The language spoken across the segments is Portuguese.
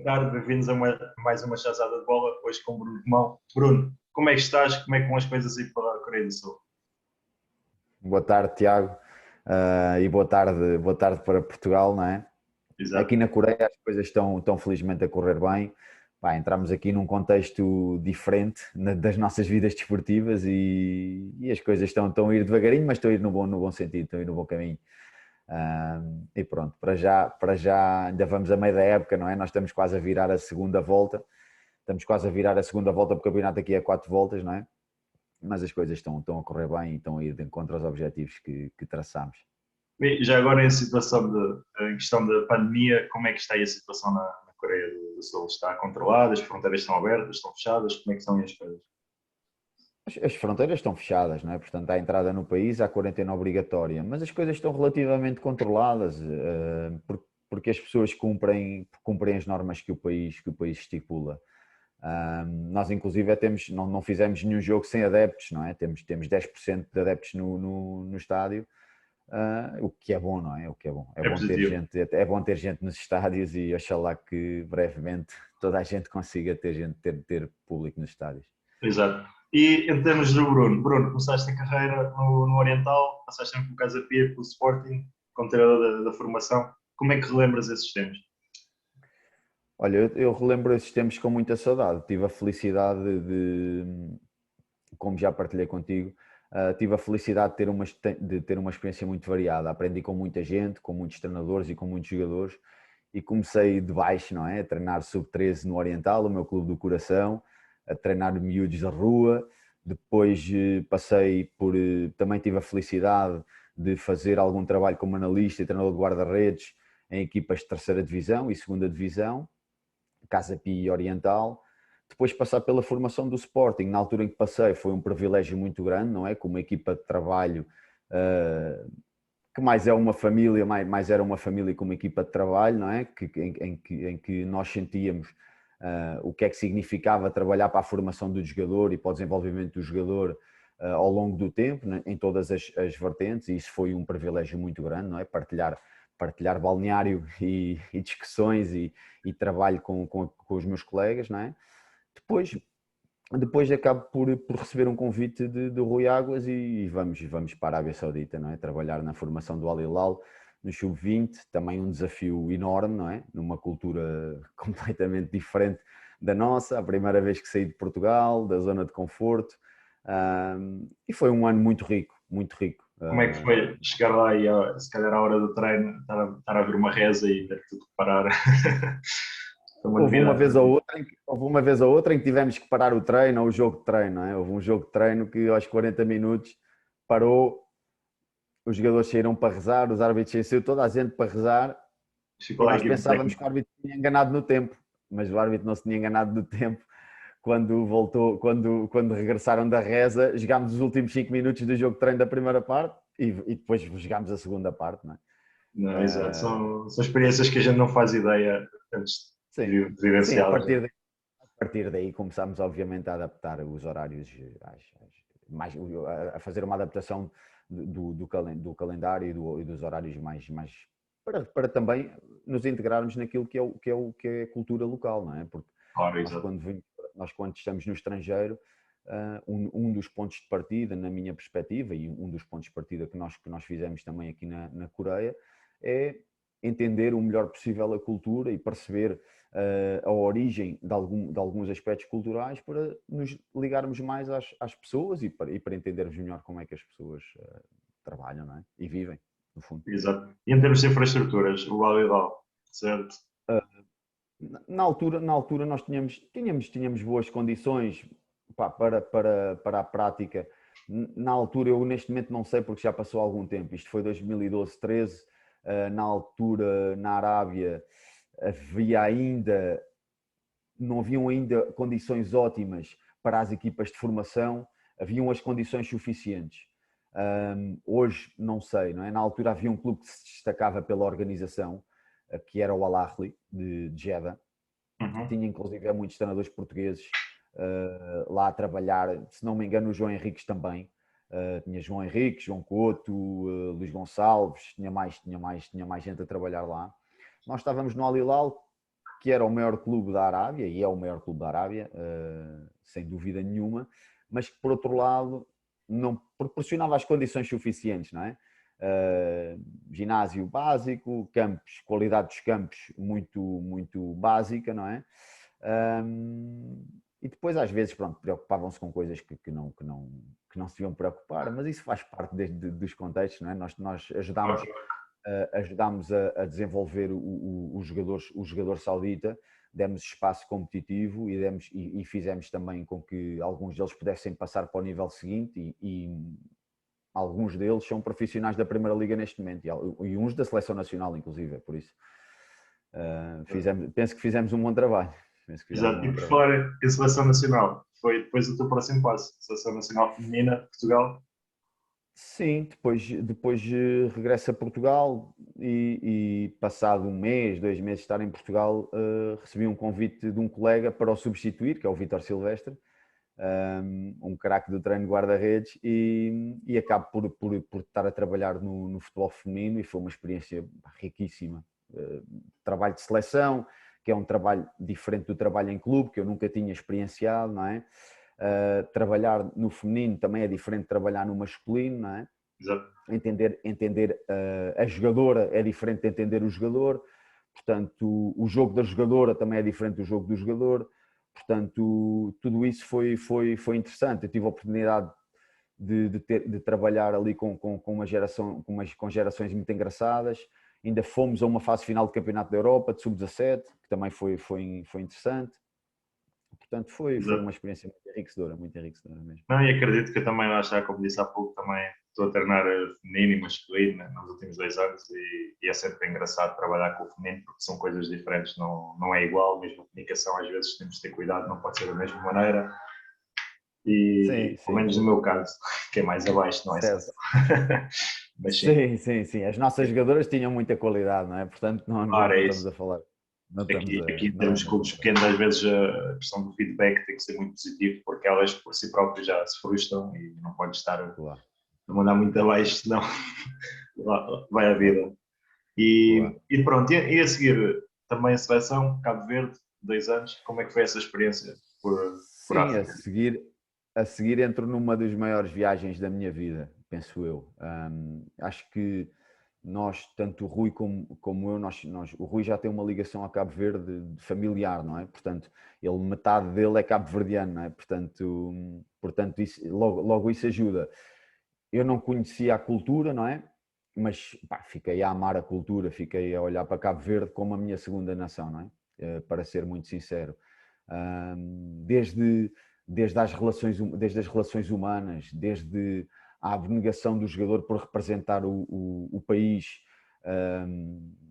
Ricardo, bem-vindos a mais uma chazada de bola, hoje com o Bruno Romão. Bruno, como é que estás? Como é que vão as coisas aí para a Coreia do Sul? Boa tarde, Tiago, e boa tarde para Portugal, não é? Aqui Exato. na Coreia as coisas estão felizmente a correr bem. Pá, entramos aqui num contexto diferente das nossas vidas desportivas e as coisas estão a ir devagarinho, mas estão a ir no bom sentido, estão a ir no bom caminho. E pronto, para já ainda vamos a meio da época, não é? Nós estamos quase a virar a segunda volta, estamos quase a virar a segunda volta porque o campeonato aqui é quatro voltas, não é? Mas as coisas estão a correr bem e estão a ir de encontro aos objetivos que traçamos. E já agora em situação em questão da pandemia, como é que está aí a situação na Coreia do Sul? Está controlada? As fronteiras estão abertas? Estão fechadas? Como é que estão aí as coisas? As fronteiras estão fechadas, não é? Portanto, há entrada no país, há quarentena obrigatória, mas as coisas estão relativamente controladas, porque as pessoas cumprem as normas que o país estipula. Nós, inclusive, não fizemos nenhum jogo sem adeptos, não é? Temos 10% de adeptos no estádio, o que é bom, não é? O que é bom. É positivo. É bom ter gente nos estádios e oxalá que brevemente toda a gente consiga ter público nos estádios. Exato. E em termos do Bruno, começaste a carreira no Oriental, passaste sempre por Casa Pia, pelo Sporting, como treinador da formação. Como é que relembras esses tempos? Olha, eu relembro esses tempos com muita saudade. Tive a felicidade como já partilhei contigo, tive a felicidade de ter uma experiência muito variada. Aprendi com muita gente, com muitos treinadores e com muitos jogadores. E comecei de baixo, não é? A treinar sub-13 no Oriental, o meu clube do coração, a treinar miúdos da rua. Depois também tive a felicidade de fazer algum trabalho como analista e treinador de guarda-redes em equipas de terceira divisão e segunda divisão, Casa Pia e Oriental. Depois passar pela formação do Sporting, na altura em que passei foi um privilégio muito grande, não é? Com uma equipa de trabalho que mais é uma família, mais era uma família com uma equipa de trabalho, não é? Em que nós sentíamos o que é que significava trabalhar para a formação do jogador e para o desenvolvimento do jogador ao longo do tempo, né? Em todas as vertentes, e isso foi um privilégio muito grande, não é? Partilhar balneário e discussões e trabalho com os meus colegas, não é? Depois, depois acabo por receber um convite de Rui Águas e vamos para a Arábia Saudita, não é? Trabalhar na formação do Al Hilal no sub-20, também um desafio enorme, não é? Numa cultura completamente diferente da nossa, a primeira vez que saí de Portugal, da zona de conforto, e foi um ano muito rico, muito rico. Como é que foi chegar lá e, se calhar, à hora do treino, estar a ver uma reza e ter tudo que parar? Foi uma Houve uma novidade vez para ou ti. outra em que, houve uma vez ou outra em que tivemos que parar o treino ou o jogo de treino, não é? Houve um jogo de treino que aos 40 minutos parou, os jogadores saíram para rezar, os árbitros saíram, toda a gente para rezar Ficou e lá a nós equipe pensávamos técnica. que o árbitro tinha enganado no tempo, mas o árbitro não se tinha enganado no tempo. Quando voltou, quando regressaram da reza, jogámos os últimos 5 minutos do jogo de treino da primeira parte e depois jogámos a segunda parte, não é? Não, exato. Uh, São experiências que a gente não faz ideia antes sim, de sim, vivenciá-las. a partir daí começámos obviamente a adaptar os horários, mais, a fazer uma adaptação do calendário e dos horários mais para também nos integrarmos naquilo que é a cultura local, não é? Porque Claro, nós exato. quando estamos no estrangeiro, um dos pontos de partida, na minha perspectiva, e um dos pontos de partida que nós fizemos também aqui na Coreia, é entender o melhor possível a cultura e perceber a origem de alguns aspectos culturais para nos ligarmos mais às pessoas e para entendermos melhor como é que as pessoas trabalham, não é? E vivem, no fundo. Exato. E em termos de infraestruturas, o Alidal, certo? Na altura nós tínhamos boas condições, pá, para a prática. Na altura, eu neste momento não sei porque já passou algum tempo, isto foi 2012, 13, na altura na Arábia havia ainda, não haviam ainda condições ótimas para as equipas de formação, haviam as condições suficientes. Hoje não sei, não é? Na altura havia um clube que se destacava pela organização, que era o Al Ahly de Jeddah, Uhum. tinha inclusive muitos treinadores portugueses lá a trabalhar, se não me engano o João Henriques também, tinha João Henriques, João Couto, Luís Gonçalves, tinha mais gente a trabalhar lá. Nós estávamos no Al Hilal, que era o maior clube da Arábia, e é o maior clube da Arábia, sem dúvida nenhuma, mas que, por outro lado, não proporcionava as condições suficientes, não é? Ginásio básico, campos, qualidade dos campos muito básica, não é? E depois, às vezes, pronto, preocupavam-se com coisas que não se iam preocupar, mas isso faz parte dos contextos, não é? Nós ajudámos a desenvolver o jogador saudita, demos espaço competitivo e fizemos também com que alguns deles pudessem passar para o nível seguinte e alguns deles são profissionais da Primeira Liga neste momento e uns da Seleção Nacional, inclusive, por isso. Penso que fizemos um bom trabalho. Exato, e por fora em Seleção Nacional, foi depois o teu próximo passo, Seleção Nacional Feminina, Portugal? Sim, depois regresso a Portugal e passado um mês, 2 meses de estar em Portugal, recebi um convite de um colega para o substituir, que é o Vítor Silvestre, um craque do treino de guarda-redes e acabo por estar a trabalhar no futebol feminino e foi uma experiência riquíssima. Trabalho de seleção, que é um trabalho diferente do trabalho em clube, que eu nunca tinha experienciado, não é? Trabalhar no feminino também é diferente de trabalhar no masculino, não é? Exato. Entender a jogadora é diferente de entender o jogador, portanto, o jogo da jogadora também é diferente do jogo do jogador, portanto, tudo isso foi interessante. Eu tive a oportunidade de trabalhar ali com uma geração, com gerações muito engraçadas. Ainda fomos a uma fase final do Campeonato da Europa, de Sub-17, que também foi interessante. Portanto, foi uma experiência muito enriquecedora mesmo. Não, e acredito que eu também, lá está, como disse há pouco, também estou a treinar feminino e masculino, né, nos últimos 2 anos e é sempre engraçado trabalhar com o feminino porque são coisas diferentes, não é igual, mesmo a comunicação às vezes temos de ter cuidado, não pode ser da mesma maneira e, Sim, pelo menos no meu caso, que é mais abaixo, não é seleção. Mas sim. As nossas jogadoras tinham muita qualidade, não é? Portanto, não é estamos isso. a falar. Aqui em termos de clubes pequenos, às vezes a questão do feedback tem que ser muito positivo, porque elas por si próprias já se frustram e não pode estar a mandar muito abaixo, senão vai a vida. E pronto, e a seguir também a seleção, Cabo Verde, 2 anos, como é que foi essa experiência por Sim, África? a seguir entro numa das maiores viagens da minha vida, penso eu. Acho que nós, tanto o Rui como eu, o Rui já tem uma ligação a Cabo Verde familiar, não é? Portanto, metade dele é cabo-verdiano, não é? Portanto isso, logo isso ajuda. Eu não conhecia a cultura, não é? Mas fiquei a amar a cultura, fiquei a olhar para Cabo Verde como a minha segunda nação, não é? Para ser muito sincero. Desde as relações humanas, desde a abnegação do jogador por representar o país,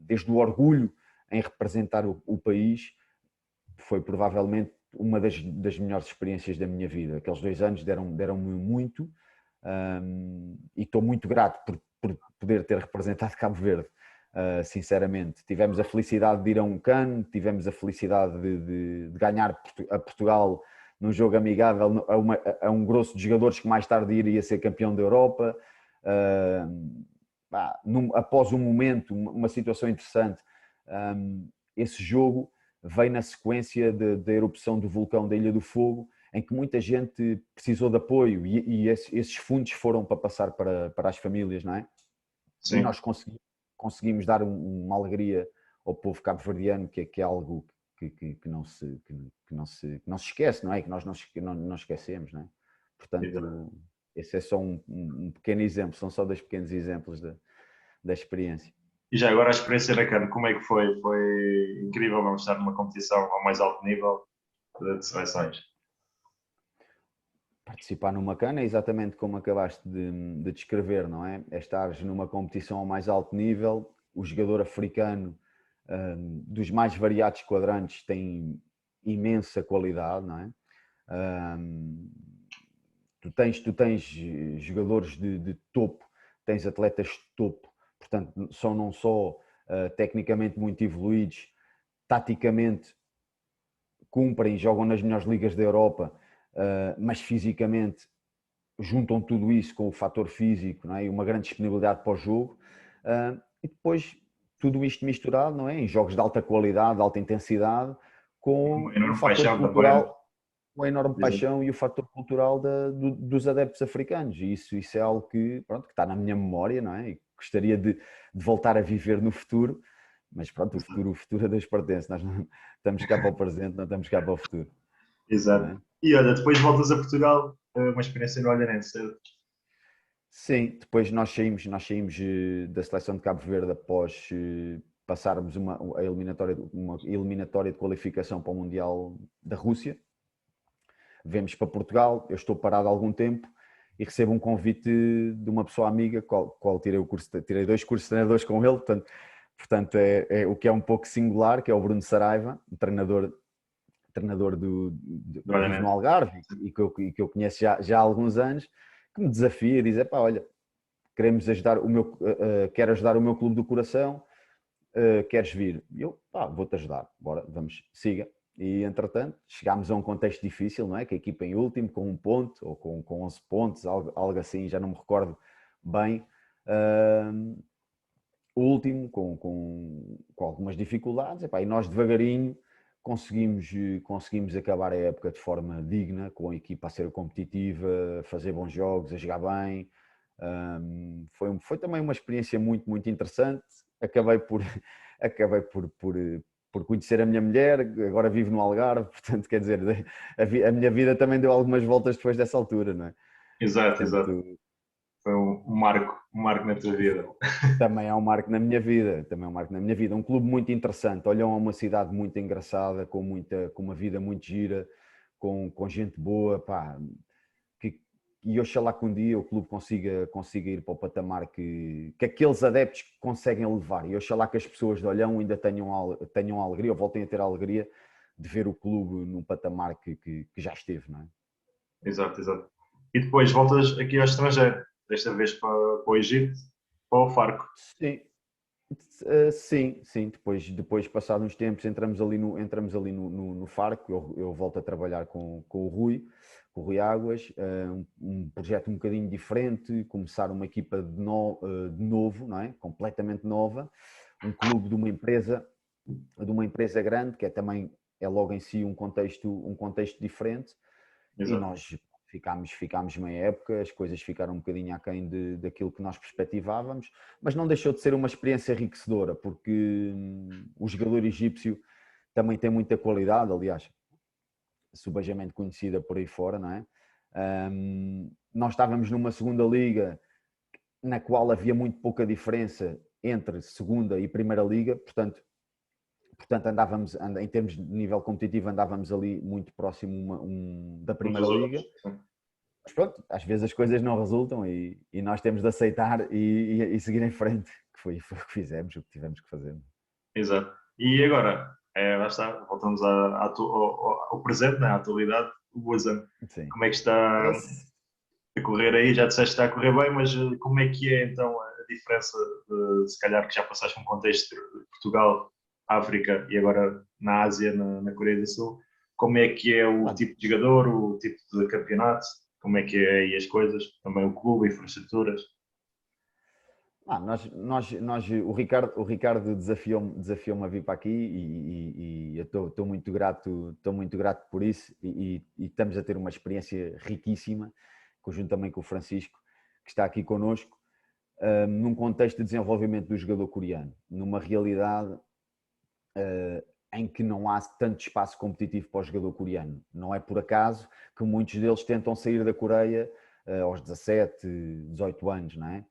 desde o orgulho em representar o país, foi provavelmente uma das melhores experiências da minha vida. Aqueles 2 anos deram-me muito e estou muito grato por poder ter representado Cabo Verde. Sinceramente, tivemos a felicidade de ir a um CAN, tivemos a felicidade de ganhar a Portugal num jogo amigável a um grosso de jogadores que mais tarde iria ser campeão da Europa. Após um momento, uma situação interessante, esse jogo veio na sequência da erupção do vulcão da Ilha do Fogo, em que muita gente precisou de apoio e esses fundos foram para passar para as famílias, não é? Sim. E nós conseguimos dar uma alegria ao povo cabo-verdiano, que é algo que não se esquece, não é? Que nós não esquecemos, não é? Portanto, esse é só um pequeno exemplo, são só 2 pequenos exemplos da experiência. E já agora a experiência da CAN, como é que foi? Foi incrível, vamos estar numa competição ao mais alto nível de seleções. Participar numa CAN é exatamente como acabaste de descrever, não é? É estar numa competição ao mais alto nível, o jogador africano dos mais variados quadrantes tem imensa qualidade, não é? Tu tens jogadores de topo, tens atletas de topo, portanto são não só tecnicamente muito evoluídos, taticamente cumprem, jogam nas melhores ligas da Europa, mas fisicamente juntam tudo isso com o fator físico, não é? E uma grande disponibilidade para o jogo. E depois tudo isto misturado, não é? Em jogos de alta qualidade, de alta intensidade, com Uma o enorme fator paixão também. cultural, com a enorme Exato. paixão e o fator cultural dos adeptos africanos. E isso é algo que, pronto, que está na minha memória, não é? E gostaria de voltar a viver no futuro, mas pronto, o futuro a Deus pertence. Nós não estamos cá para o presente, não estamos cá para o futuro, não Exato. é? E olha, depois voltas a Portugal, uma experiência no Olhanense, certo? Sim, depois nós saímos da seleção de Cabo Verde após passarmos uma eliminatória de qualificação para o Mundial da Rússia. Vemos para Portugal, eu estou parado há algum tempo e recebo um convite de uma pessoa amiga, qual tirei 2 cursos de treinadores com ele, portanto é o que é um pouco singular, que é o Bruno Saraiva, um treinador Do que vive no Olhanense. Algarve e que eu conheço já há alguns anos, que me desafia e diz, pá, olha, queremos ajudar quero ajudar o meu clube do coração, queres vir? E eu, pá, vou-te ajudar, bora, vamos, siga. E, entretanto, chegámos a um contexto difícil, não é? Que a equipa em último, com 1 ponto, ou com 11 pontos, algo assim, já não me recordo bem. O último, com algumas dificuldades, e nós devagarinho conseguimos acabar a época de forma digna, com a equipa a ser competitiva, a fazer bons jogos, a jogar bem. Foi também uma experiência muito, muito interessante. Acabei por, acabei por conhecer a minha mulher, agora vivo no Algarve, portanto, quer dizer, a minha vida também deu algumas voltas depois dessa altura, não é? Exato, exato. Portanto, Foi um marco na tua vida. também é um marco na minha vida, também é um marco na minha vida. Um clube muito interessante, Olhão é uma cidade muito engraçada, com uma vida muito gira, com gente boa, pá, que, e oxalá que um dia o clube consiga ir para o patamar que aqueles adeptos conseguem levar, e oxalá que as pessoas de Olhão ainda tenham a alegria, ou voltem a ter a alegria de ver o clube num patamar que já esteve, não é? Exato, exato. E depois voltas aqui ao estrangeiro, desta vez para o Egito, para o Farco. Sim, sim. Depois passados uns tempos, entramos ali no Farco. Eu volto a trabalhar com o Rui Águas, um projeto um bocadinho diferente, começar uma equipa de novo, não é? Completamente nova, um clube de uma empresa grande, que é também, é logo em si um contexto diferente, e Exato. nós ficámos meia época, as coisas ficaram um bocadinho aquém daquilo que nós perspectivávamos, mas não deixou de ser uma experiência enriquecedora, porque o jogador egípcio também tem muita qualidade, aliás, subejamente conhecida por aí fora, não é? Nós estávamos numa segunda liga na qual havia muito pouca diferença entre segunda e primeira liga, portanto andávamos, em termos de nível competitivo, andávamos ali muito próximo da Uns primeira dos liga. outros. Sim. Mas pronto, às vezes as coisas não resultam e nós temos de aceitar e seguir em frente, que foi o que fizemos, o que tivemos que fazer. Exato. E agora, lá está, voltamos ao presente, né, à atualidade, o Boazan. Sim. Como é que está a correr aí? Já disseste que está a correr bem, mas como é que é então a diferença de, se calhar, que já passaste um contexto de Portugal, África e agora na Ásia, na Coreia do Sul? Como é que é o tipo de jogador, o tipo de campeonato? Como é que é aí as coisas? Também o clube, infraestruturas? O Ricardo desafiou-me a vir para aqui e eu estou muito grato por isso e estamos a ter uma experiência riquíssima, conjuntamente com o Francisco, que está aqui connosco, num contexto de desenvolvimento do jogador coreano, numa realidade em que não há tanto espaço competitivo para o jogador coreano. Não é por acaso que muitos deles tentam sair da Coreia aos 17, 18 anos, não é?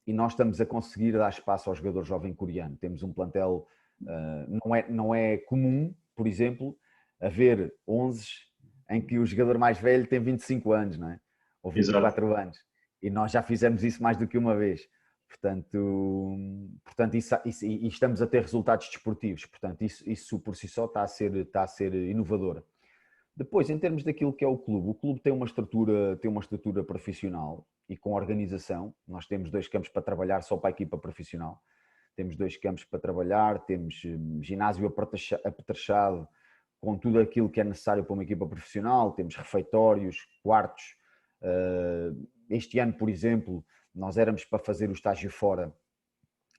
E nós estamos a conseguir dar espaço ao jogador jovem coreano. Temos um plantel, não é comum, por exemplo, haver 11 em que o jogador mais velho tem 25 anos, não é? Ou Exato. 24 anos. E nós já fizemos isso mais do que uma vez. Portanto e estamos a ter resultados desportivos. Portanto, isso por si só está a ser inovador. Depois, em termos daquilo que é o clube tem uma estrutura profissional e com organização. Nós temos 2 campos para trabalhar só para a equipa profissional. Temos 2 campos para trabalhar, temos ginásio apetrechado com tudo aquilo que é necessário para uma equipa profissional, temos refeitórios, quartos. Este ano, por exemplo, nós éramos para fazer o estágio fora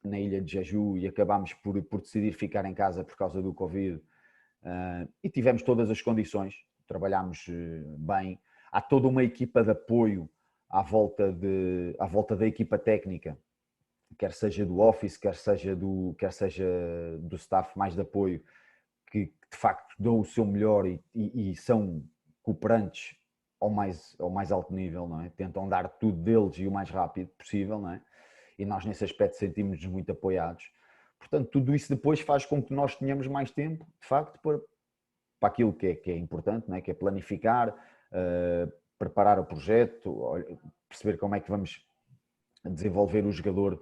na ilha de Jeju e acabámos por decidir ficar em casa por causa do Covid. E tivemos todas as condições, trabalhámos bem. Há toda uma equipa de apoio à volta da equipa técnica, quer seja do office, quer seja do staff mais de apoio, que de facto dão o seu melhor e são cooperantes ao mais alto nível, não é? Tentam dar tudo deles e o mais rápido possível, não é? E nós nesse aspecto sentimos-nos muito apoiados. Portanto, tudo isso depois faz com que nós tenhamos mais tempo, de facto, para aquilo que é importante, não é? Que é planificar, preparar o projeto, perceber como é que vamos desenvolver o jogador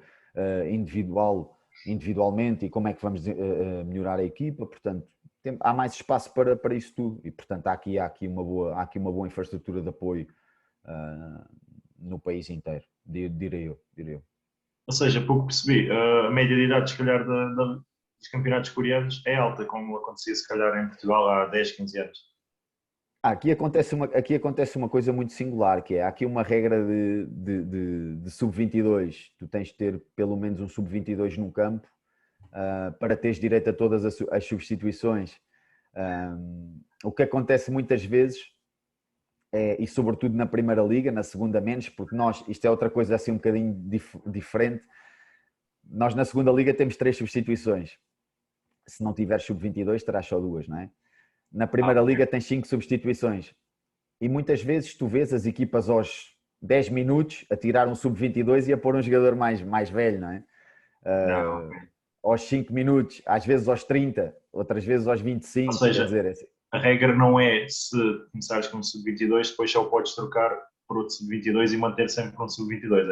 individualmente e como é que vamos melhorar a equipa. Portanto, há mais espaço para isso tudo e, portanto, há aqui uma boa infraestrutura de apoio no país inteiro, direi eu. Ou seja, pouco percebi, a média de idade, se calhar, dos campeonatos coreanos é alta, como acontecia, se calhar, em Portugal há 10, 15 anos. Aqui acontece uma coisa muito singular, que é, há aqui uma regra de sub-22. Tu tens de ter pelo menos um sub-22 no campo para teres direito a todas as substituições. O que acontece muitas vezes, e sobretudo na Primeira Liga, na Segunda menos, porque isto é outra coisa assim um bocadinho diferente, nós na Segunda Liga temos 3 substituições. Se não tiveres sub-22 terás só 2, não é? Na Primeira Liga tens 5 substituições e muitas vezes tu vês as equipas aos 10 minutos a tirar um sub-22 e a pôr um jogador mais velho, não é? Aos 5 minutos, às vezes aos 30, outras vezes aos 25. Ou seja, quer dizer, a regra não é se começares com sub-22, depois só podes trocar por outro sub-22 e manter sempre com sub-22.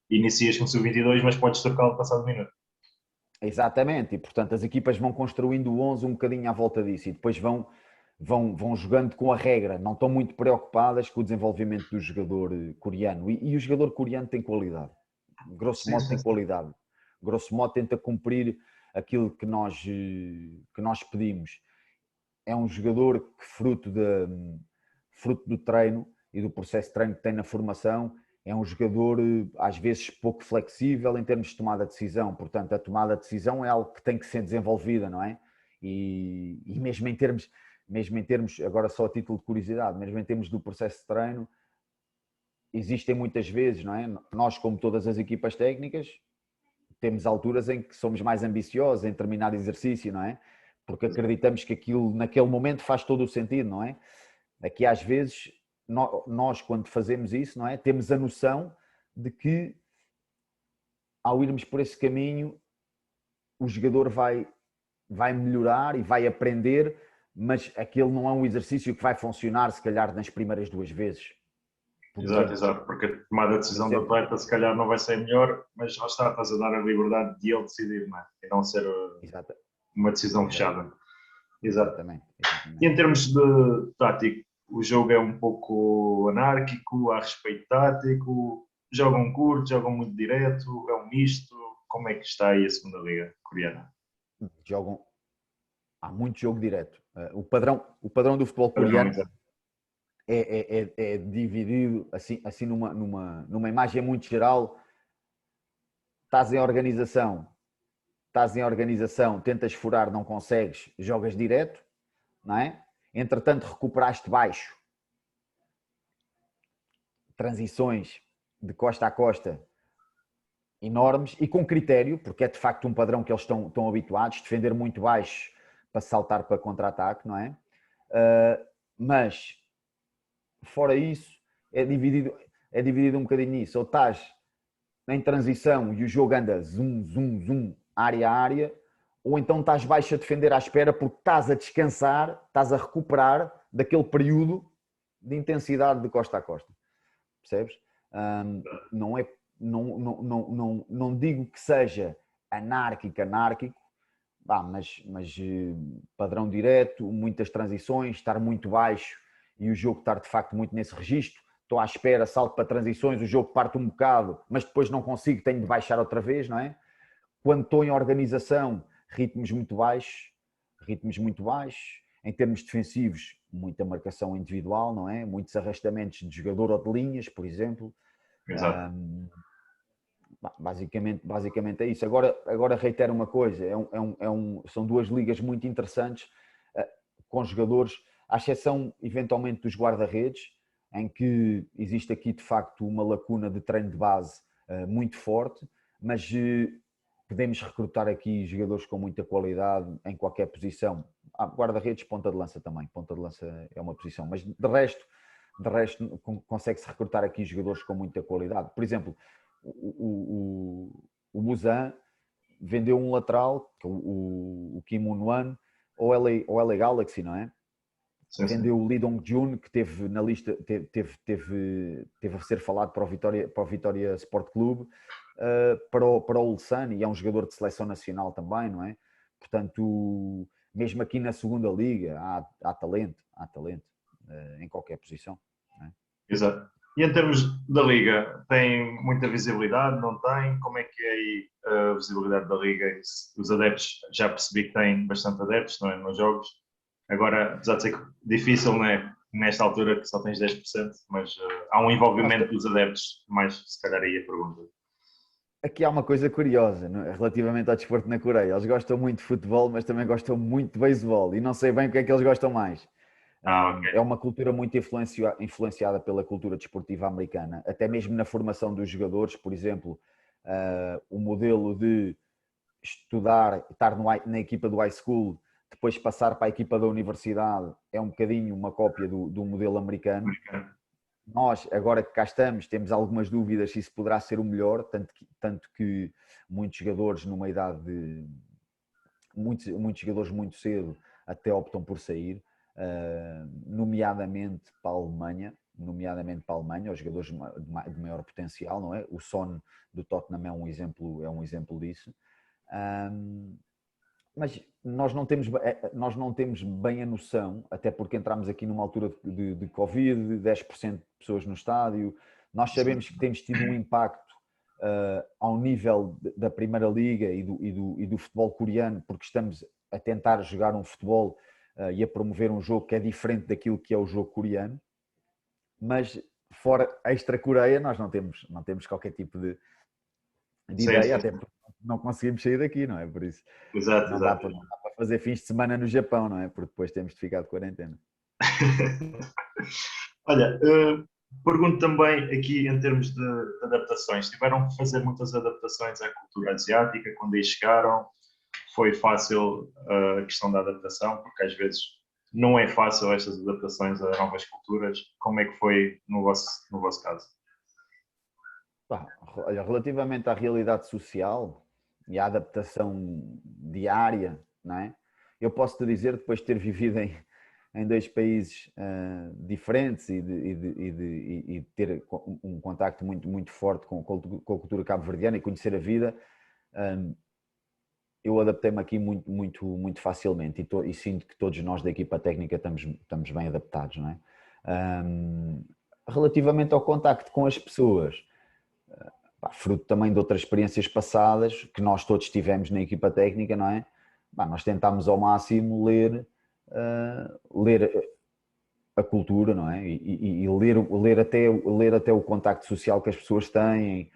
Inicias com sub-22, mas podes trocá-lo passado um minuto. Exatamente, e portanto as equipas vão construindo o 11 um bocadinho à volta disso e depois vão jogando com a regra, não estão muito preocupadas com o desenvolvimento do jogador coreano. E o jogador coreano tem qualidade, grosso modo tem qualidade, grosso modo tenta cumprir aquilo que nós pedimos. É um jogador que fruto do treino e do processo de treino que tem na formação, é um jogador às vezes pouco flexível em termos de tomada de decisão. Portanto, a tomada de decisão é algo que tem que ser desenvolvida, não é? E mesmo em termos, agora só a título de curiosidade, mesmo em termos do processo de treino, existem muitas vezes, não é? Nós, como todas as equipas técnicas, temos alturas em que somos mais ambiciosos em determinado exercício, não é? Porque acreditamos que aquilo naquele momento faz todo o sentido, não é? Aqui às vezes, nós quando fazemos isso, não é? Temos a noção de que ao irmos por esse caminho, o jogador vai melhorar e vai aprender, mas aquele não é um exercício que vai funcionar se calhar nas primeiras 2 vezes. Exato, porque a tomada de decisão do atleta se calhar não vai ser melhor, mas já está a dar a liberdade de ele decidir, não é? E não ser uma decisão fechada. Exatamente. E em termos de tático, o jogo é um pouco anárquico, há respeito tático, jogam curto, jogam muito direto, é um misto. Como é que está aí a segunda liga coreana? Há muito jogo direto. O padrão do futebol coreano é dividido assim numa imagem muito geral. Estás em organização, tentas furar, não consegues, jogas direto, não é? Entretanto, recuperaste baixo, transições de costa a costa enormes e com critério, porque é de facto um padrão que eles estão habituados, defender muito baixo para saltar para contra-ataque, não é? Mas, fora isso, é dividido um bocadinho nisso. Ou estás em transição e o jogo anda zoom, área a área, ou então estás baixo a defender à espera porque estás a descansar, estás a recuperar daquele período de intensidade de costa a costa. Percebes? Não digo que seja anárquico, mas padrão direto, muitas transições, estar muito baixo e o jogo estar de facto muito nesse registro. Estou à espera, salto para transições, o jogo parte um bocado, mas depois não consigo, tenho de baixar outra vez, não é? Quando estou em organização, ritmos muito baixos. Em termos defensivos, muita marcação individual, não é? Muitos arrastamentos de jogador ou de linhas, por exemplo. Exato. Basicamente é isso. Agora reitero uma coisa, são duas ligas muito interessantes, com jogadores, à exceção eventualmente dos guarda-redes, em que existe aqui de facto uma lacuna de treino de base muito forte, mas podemos recrutar aqui jogadores com muita qualidade em qualquer posição. Guarda-redes, ponta de lança também. Ponta de lança é uma posição, mas de resto consegue-se recrutar aqui jogadores com muita qualidade. Por exemplo, o Busan vendeu um lateral, o Kim Won-wan, ao LA Galaxy, não é? Sim. Vendeu o Lee Dong-jun, que teve na lista, teve a ser falado para o Vitória Sport Clube, para o Ulsan, e é um jogador de seleção nacional também, não é? Portanto, mesmo aqui na segunda liga há talento em qualquer posição. Não é? Exato. E em termos da liga, tem muita visibilidade, não tem? Como é que é aí a visibilidade da liga? Os adeptos, já percebi que têm bastante adeptos, não é? Nos jogos. Agora, apesar de ser difícil, não é? Nesta altura que só tens 10%, mas há um envolvimento dos adeptos, mais se calhar aí a pergunta. Aqui há uma coisa curiosa, é? Relativamente ao desporto na Coreia. Eles gostam muito de futebol, mas também gostam muito de beisebol, e não sei bem o que é que eles gostam mais. Okay. É uma cultura muito influenciada pela cultura desportiva americana, até mesmo na formação dos jogadores. Por exemplo, o modelo de estudar, estar na equipa do high school, depois passar para a equipa da universidade, é um bocadinho uma cópia do modelo americano. Nós, agora que cá estamos, temos algumas dúvidas se isso poderá ser o melhor, tanto que muitos jogadores numa idade de... Muitos jogadores muito cedo até optam por sair, nomeadamente para a Alemanha, os jogadores de maior potencial, não é? O Son do Tottenham é um exemplo disso. Mas nós não temos bem a noção, até porque entramos aqui numa altura de Covid, 10% de pessoas no estádio. Nós sabemos que temos tido um impacto ao nível da Primeira Liga e do futebol coreano, porque estamos a tentar jogar um futebol e a promover um jogo que é diferente daquilo que é o jogo coreano. Mas fora extra-Coreia, nós não temos qualquer tipo de ideia, até porque não conseguimos sair daqui, não é? Por isso não dá para fazer fins de semana no Japão, não é? Porque depois temos de ficar de quarentena. Olha, pergunto também aqui em termos de adaptações. Tiveram que fazer muitas adaptações à cultura asiática quando aí chegaram? Foi fácil a questão da adaptação? Porque às vezes não é fácil estas adaptações a novas culturas. Como é que foi no vosso caso? Olha, relativamente à realidade social e à adaptação diária, não é? Eu posso te dizer, depois de ter vivido em dois países diferentes e de ter um contacto muito forte com a cultura cabo-verdiana e conhecer a vida, eu adaptei-me aqui muito facilmente e sinto que todos nós da equipa técnica estamos bem adaptados, não é? Relativamente ao contacto com as pessoas, fruto também de outras experiências passadas que nós todos tivemos na equipa técnica, não é? Nós tentámos ao máximo ler a cultura, não é? E ler até o contacto social que as pessoas têm,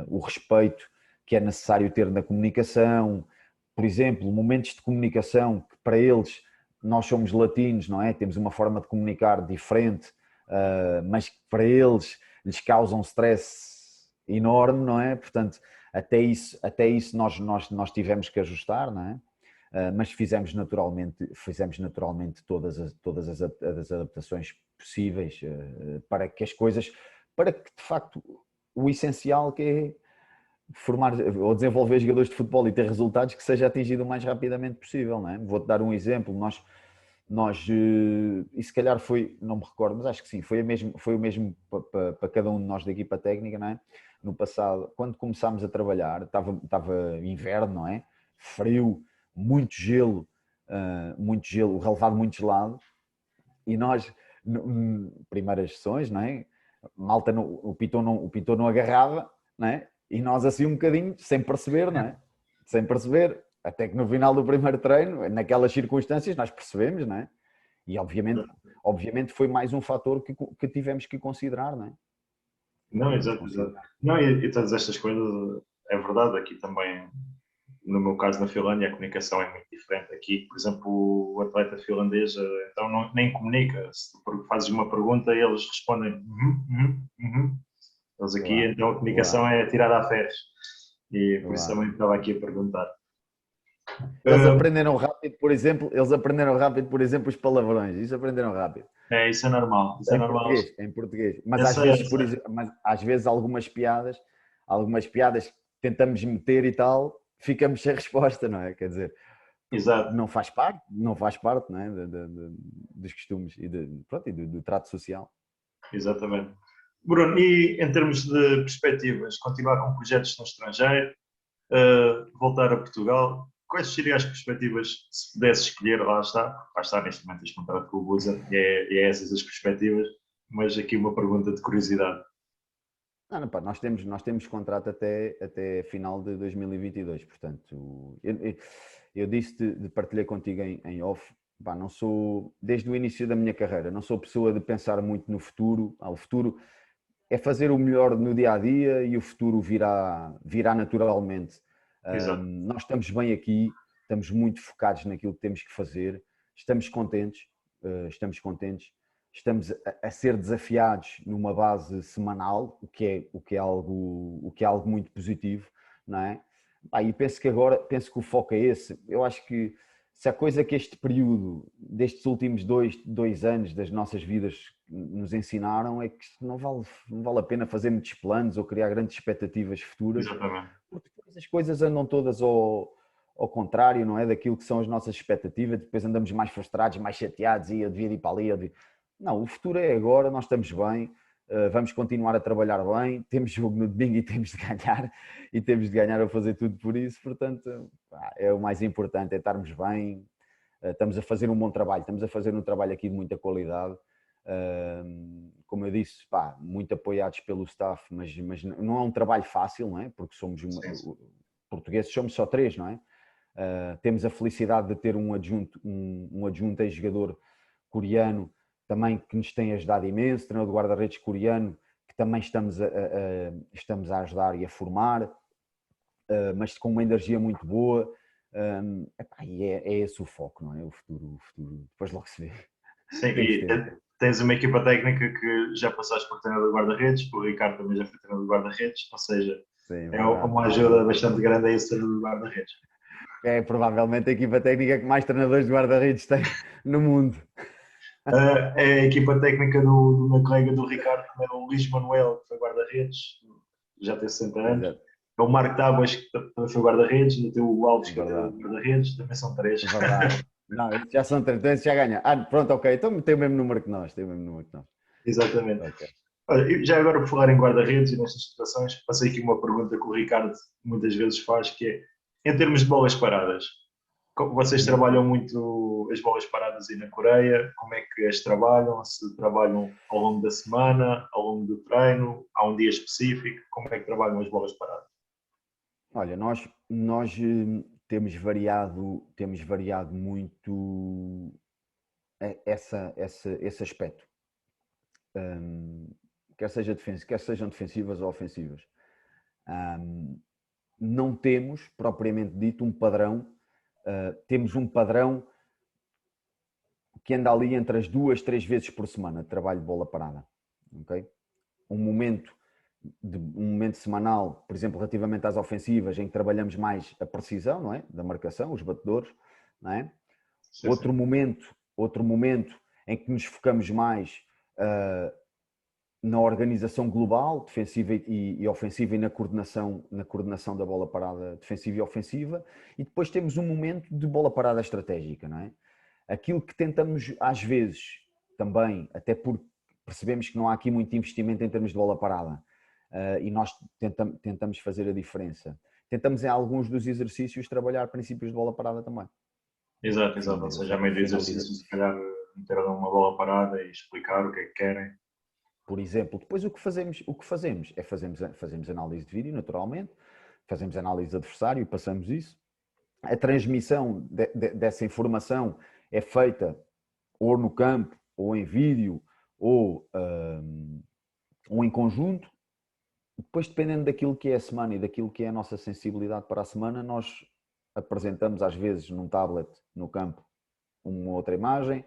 o respeito que é necessário ter na comunicação. Por exemplo, momentos de comunicação que para eles, nós somos latinos, não é? Temos uma forma de comunicar diferente, mas que para eles lhes causam stress enorme, não é? Portanto, até isso nós tivemos que ajustar, não é? Mas fizemos naturalmente todas as adaptações possíveis para que de facto o essencial, que é formar ou desenvolver jogadores de futebol e ter resultados, que seja atingido o mais rapidamente possível, não é? Vou-te dar um exemplo. Nós e se calhar foi, não me recordo, mas acho que sim, foi o mesmo para cada um de nós da equipa técnica, não é? No passado, quando começámos a trabalhar, estava inverno, não é? Frio, muito gelo, o relevado muito gelado, e nós, primeiras sessões, não é? Malta, o pitão não agarrava, não é? E nós assim um bocadinho, sem perceber, não é? Sem perceber, até que no final do primeiro treino, naquelas circunstâncias, nós percebemos, não é? E obviamente foi mais um fator que tivemos que considerar, não é? Não, exato, exato. Não, e todas estas coisas, é verdade, aqui também, no meu caso na Finlândia, a comunicação é muito diferente. Aqui, por exemplo, o atleta finlandês então nem comunica. Se tu fazes uma pergunta, eles respondem uhum. Eles aqui, Claro, então a comunicação claro, é tirada a ferros. E por isso claro. também estava aqui a perguntar. Eles aprenderam rápido, por exemplo, os palavrões. Isso aprenderam rápido. Isso é normal, isso é Em normal. português, em português. Mas Eu às sei, eu vezes, por sei. exemplo, às vezes algumas piadas que tentamos meter e tal, ficamos sem resposta, não é? Quer dizer, Exato, não faz parte, não é? Dos costumes e, pronto, e do trato social. exatamente. Bruno, e em termos de perspectivas, continuar com projetos no estrangeiro, voltar a Portugal, quais seriam as perspectivas se pudesse escolher? Lá está neste momento este contrato com o Busa e é essas as perspectivas, mas aqui uma pergunta de curiosidade. Não, não, pá, nós temos contrato até final de 2022, portanto, eu disse, partilhei contigo em off, pá, não sou, desde o início da minha carreira, não sou pessoa de pensar muito no futuro. O futuro é fazer o melhor no dia a dia e o futuro virá naturalmente. Exato, Nós estamos bem aqui, estamos muito focados naquilo que temos que fazer, estamos contentes, estamos a ser desafiados numa base semanal, o que é algo muito positivo, não é? E penso que o foco é esse. Eu acho que se a coisa que este período, destes últimos dois anos das nossas vidas nos ensinaram, é que não vale a pena fazer muitos planos ou criar grandes expectativas futuras, exatamente. porque depois as coisas andam todas ao contrário, não é? Daquilo que são as nossas expectativas, depois andamos mais frustrados, mais chateados, e eu devia ir para ali. Não, o futuro é agora, nós estamos bem, vamos continuar a trabalhar bem, temos jogo no domingo e temos de ganhar a fazer tudo por isso, portanto, é o mais importante, é estarmos bem, estamos a fazer um bom trabalho, estamos a fazer um trabalho aqui de muita qualidade, como eu disse, muito apoiados pelo staff, mas não é um trabalho fácil, não é? Porque portugueses somos só três, não é? Temos a felicidade de ter um adjunto ex-jogador coreano também que nos tem ajudado imenso, treinador de guarda-redes coreano, que também estamos a ajudar e a formar, mas com uma energia muito boa. E é esse o foco, não é? O futuro, depois logo se vê. Sim, Temos e tempo. tens uma equipa técnica que já passaste por treinador de guarda-redes, o Ricardo também já foi treinador de guarda-redes, ou seja, Sim, é verdade, uma ajuda verdade. bastante grande a esse treinador de guarda-redes. É provavelmente a equipa técnica que mais treinadores de guarda-redes tem no mundo. É a equipa técnica do meu colega do Ricardo, também é o Luís Manuel, que foi guarda-redes, já tem 60 anos. Exato. É o Marco Tábuas, que também foi guarda-redes, ainda tem o Alves, que é o Verdade, guarda-redes, também são três. verdade. Não, esses já são três, já ganha. Pronto, ok, então tem o mesmo número que nós, Exatamente. Ok. Olha, e já agora por falar em guarda-redes e nestas situações, passei aqui uma pergunta que o Ricardo muitas vezes faz, que é, em termos de bolas paradas, vocês Uhum. trabalham muito as bolas paradas aí na Coreia, como é que as trabalham? Se trabalham ao longo da semana, ao longo do treino, há um dia específico, como é que trabalham as bolas paradas? Olha, nós temos variado muito esse aspecto, Hum, quer sejam defensivas ou ofensivas. Hum, não temos, propriamente dito, um padrão. Temos um padrão que anda ali entre as 2, 3 vezes por semana de trabalho de bola parada. Okay? Um momento semanal, por exemplo, relativamente às ofensivas, em que trabalhamos mais a precisão, não é? Da marcação, os batedores, não é? Sim, sim. Outro momento em que nos focamos mais na organização global, defensiva e ofensiva, e na coordenação da bola parada defensiva e ofensiva, e depois temos um momento de bola parada estratégica, não é? Aquilo que tentamos às vezes também, até porque percebemos que não há aqui muito investimento em termos de bola parada, e nós tentamos fazer a diferença. Tentamos em alguns dos exercícios trabalhar princípios de bola parada também. Exato, exato. Ou seja, a meio do exercício, se calhar, meter uma bola parada e explicar o que é que querem. Por exemplo, depois o que fazemos é fazemos análise de vídeo, naturalmente, fazemos análise de adversário e passamos isso. A transmissão dessa informação é feita ou no campo, ou em vídeo, ou em conjunto, depois, dependendo daquilo que é a semana e daquilo que é a nossa sensibilidade para a semana, nós apresentamos às vezes num tablet, no campo, uma outra imagem,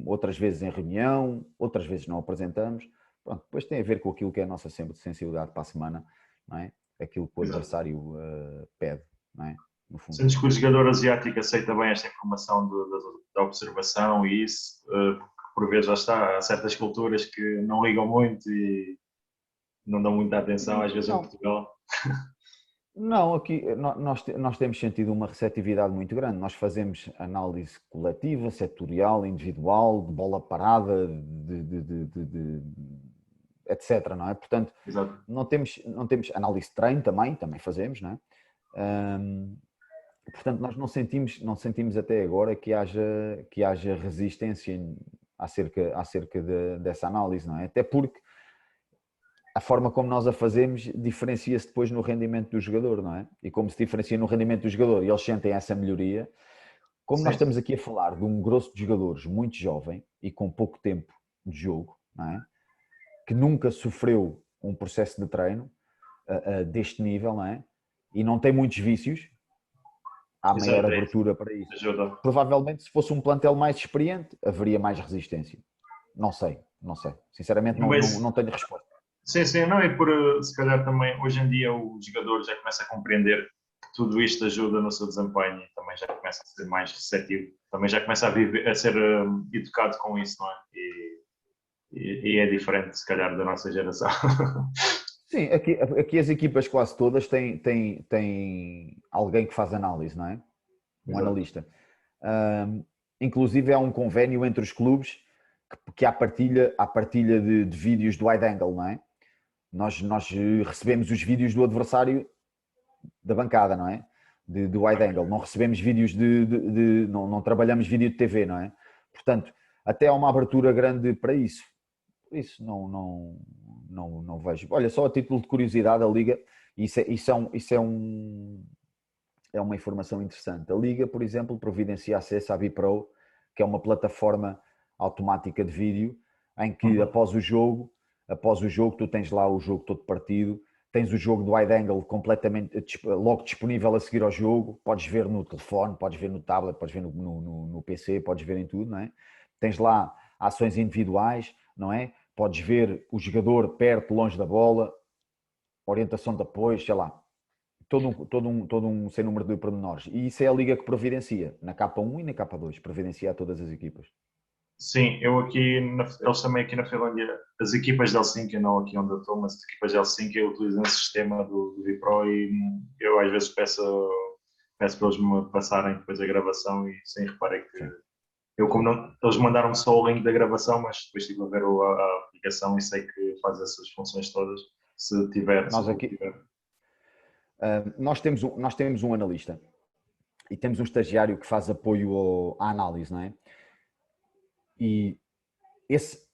outras vezes em reunião, outras vezes não apresentamos. Pronto, depois tem a ver com aquilo que é a nossa sensibilidade para a semana, não é? Aquilo que o adversário pede, não é? No fundo. Sentes que o jogador asiático aceita bem esta informação da observação e isso, porque por vezes já está, há certas culturas que não ligam muito e não dão muita atenção, às vezes em Portugal. Não, aqui nós temos sentido uma receptividade muito grande. Nós fazemos análise coletiva, setorial, individual, de bola parada, etc. Não é? Portanto, não temos análise de treino também fazemos, não é? Portanto, nós não sentimos até agora que haja resistência acerca dessa análise, não é? Até porque a forma como nós a fazemos diferencia-se depois no rendimento do jogador, não é? E como se diferencia no rendimento do jogador e eles sentem essa melhoria, como nós estamos aqui a falar de um grosso de jogadores muito jovem e com pouco tempo de jogo, não é? Que nunca sofreu um processo de treino deste nível, não é? E não tem muitos vícios, há maior abertura para isso. Ajuda. Provavelmente, se fosse um plantel mais experiente, haveria mais resistência. Não sei. Sinceramente, não tenho resposta. Sim, não, e por se calhar também hoje em dia o jogador já começa a compreender que tudo isto ajuda no seu desempenho e também já começa a ser mais receptivo, também já começa a ser educado com isso, não é? E é diferente, se calhar, da nossa geração. Sim, aqui as equipas quase todas têm alguém que faz análise, não é? Um analista. Inclusive há um convênio entre os clubes que há partilha de vídeos do wide angle, não é? Nós recebemos os vídeos do adversário da bancada, não é? Do wide angle. Não recebemos vídeos não trabalhamos vídeo de TV, não é? Portanto, até há uma abertura grande para isso. Por isso, não vejo. Olha, só a título de curiosidade, a Liga, é uma informação interessante. A Liga, por exemplo, providencia acesso à Bipro, que é uma plataforma automática de vídeo, em que após o jogo, tu tens lá o jogo todo partido, tens o jogo do wide angle completamente logo disponível a seguir ao jogo, podes ver no telefone, podes ver no tablet, podes ver no PC, podes ver em tudo, não é? Tens lá ações individuais, não é? Podes ver o jogador perto, longe da bola, orientação de apoio, sei lá, todo um sem número de pormenores. E isso é a Liga que providencia, na K1 e na K2, providencia a todas as equipas. Sim, eles também aqui na Finlândia, as equipas de Helsinki, não aqui onde eu estou, mas as equipas de Helsinki utilizam esse sistema do Vipro e eu às vezes peço para eles me passarem depois a gravação e sem reparei que eu como não, eles mandaram-me só o link da gravação, mas depois estive a ver a aplicação e sei que faz essas funções todas, se tiver. Nós temos um analista e temos um estagiário que faz apoio à análise, não é? E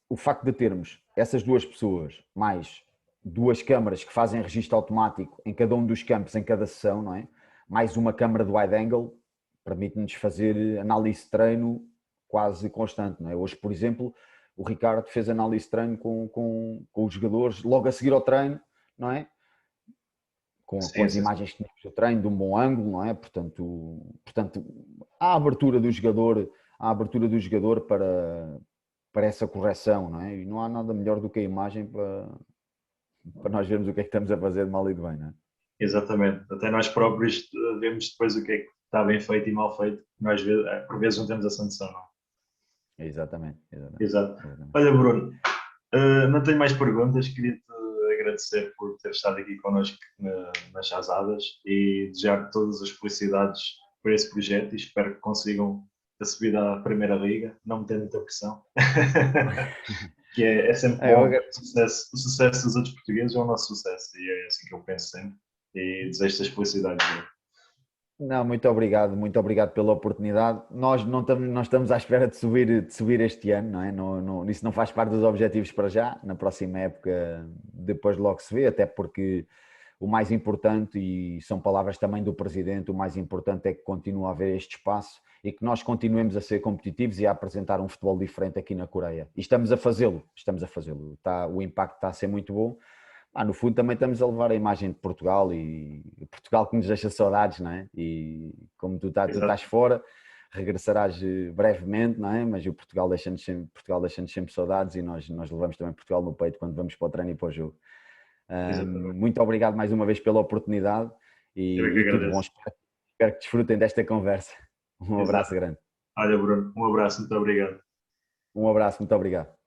o facto de termos essas duas pessoas, mais duas câmaras que fazem registro automático em cada um dos campos, em cada sessão, não é? Mais uma câmara de wide angle, permite-nos fazer análise de treino quase constante, não é? Hoje, por exemplo, o Ricardo fez análise de treino com os jogadores logo a seguir ao treino, não é? Com as imagens que tínhamos do treino, de um bom ângulo, não é? Portanto, há a abertura do jogador para essa correção, não é? E não há nada melhor do que a imagem para nós vermos o que é que estamos a fazer de mal e de bem, não é? Exatamente. Até nós próprios vemos depois o que é que está bem feito e mal feito. Nós, por vezes, não temos essa noção, não é? Exatamente. Olha, Bruno, não tenho mais perguntas. Queria-te agradecer por ter estado aqui connosco nas Chazadas e desejar todas as felicidades por esse projeto e espero que consigam a subida à Primeira Liga, não metendo muita pressão. Que é sempre bom. O sucesso dos outros portugueses é o nosso sucesso e é assim que eu penso sempre. E desejo-te as felicidades. Não, muito obrigado pela oportunidade. Nós não estamos à espera de subir este ano, não é? Isso não faz parte dos objetivos para já. Na próxima época, depois logo se vê, até porque o mais importante, e são palavras também do Presidente, o mais importante é que continue a haver este espaço e que nós continuemos a ser competitivos e a apresentar um futebol diferente aqui na Coreia. E estamos a fazê-lo. O impacto está a ser muito bom. No fundo também estamos a levar a imagem de Portugal e Portugal que nos deixa saudades, não é? E como tu estás fora, regressarás brevemente, não é? Mas o Portugal deixa-nos sempre saudades e nós levamos também Portugal no peito quando vamos para o treino e para o jogo. Muito obrigado mais uma vez pela oportunidade e tudo bom. Espero que desfrutem desta conversa. Um abraço grande. Olha, Bruno, um abraço, muito obrigado. Um abraço, muito obrigado.